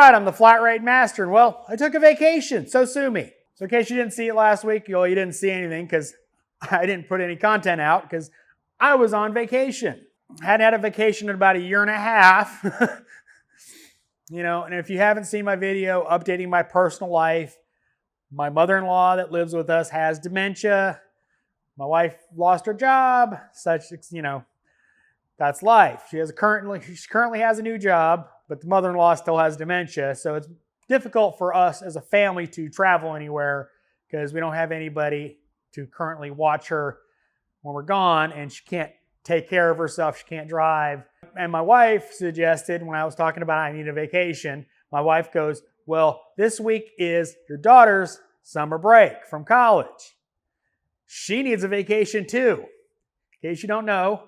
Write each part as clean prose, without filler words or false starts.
right, I'm the flat rate master, and well, I took a vacation, so sue me. So in case you didn't see it last week, you didn't see anything because I didn't put any content out because I was on vacation. Hadn't had a vacation in about 1.5 years. And if you haven't seen my video updating my personal life, my mother-in-law that lives with us has dementia. My wife lost her job, that's life. She currently has a new job, but the mother-in-law still has dementia. So it's difficult for us as a family to travel anywhere because we don't have anybody to currently watch her when we're gone, and she can't take care of herself. She can't drive. And my wife suggested, when I was talking about I need a vacation, my wife goes, well, this week is your daughter's summer break from college. She needs a vacation too. In case you don't know,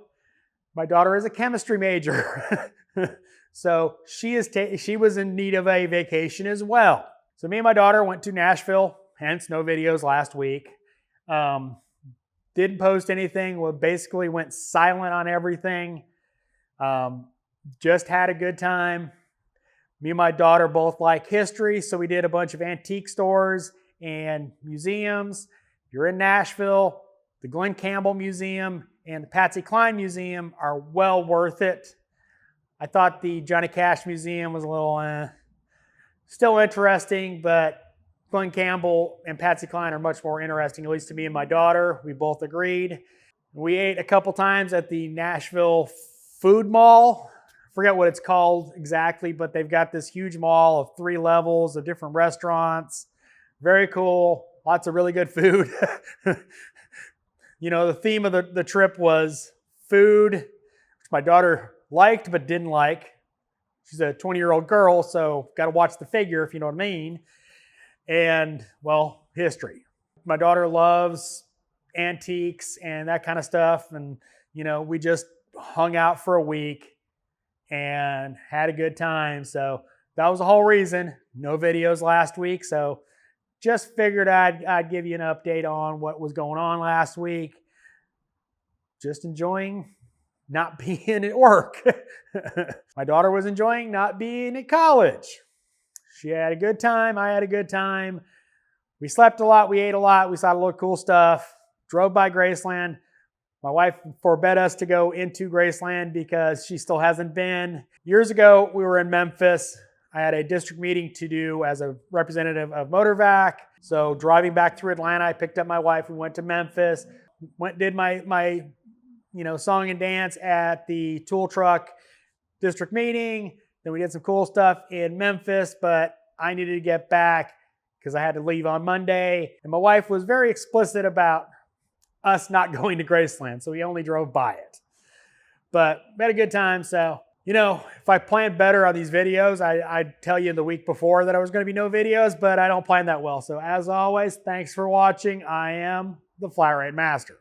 my daughter is a chemistry major. So she was in need of a vacation as well. So me and my daughter went to Nashville, hence no videos last week. Didn't post anything. Well, basically went silent on everything. Just had a good time. Me and my daughter both like history, so we did a bunch of antique stores and museums. If you're in Nashville, the Glenn Campbell Museum and the Patsy Cline Museum are well worth it. I thought the Johnny Cash Museum was a little still interesting, but Glenn Campbell and Patsy Cline are much more interesting, at least to me and my daughter. We both agreed. We ate a couple times at the Nashville Food Mall. I forget what it's called exactly, but they've got this huge mall of 3 levels of different restaurants. Very cool. Lots of really good food. The theme of the trip was food, which my daughter liked but didn't like. She's a 20-year-old girl, so got to watch the figure, if you know what I mean. And, well, history. My daughter loves antiques and that kind of stuff. And, we just hung out for a week and had a good time. So that was the whole reason. No videos last week. So just figured I'd give you an update on what was going on last week. Just enjoying not being at work. My daughter was enjoying not being at college. She had a good time. I had a good time. We slept a lot. We ate a lot. We saw a lot of cool stuff. Drove by Graceland. My wife forbade us to go into Graceland because she still hasn't been. Years ago, we were in Memphis. I had a district meeting to do as a representative of MotorVac. So driving back through Atlanta, I picked up my wife. We went to Memphis. Did my song and dance at the tool truck district meeting. Then we did some cool stuff in Memphis, but I needed to get back because I had to leave on Monday. And my wife was very explicit about us not going to Graceland, so we only drove by it. But we had a good time, so, if I planned better on these videos, I'd tell you the week before that I was going to be no videos, but I don't plan that well. So as always, thanks for watching. I am the Flat Rate Master.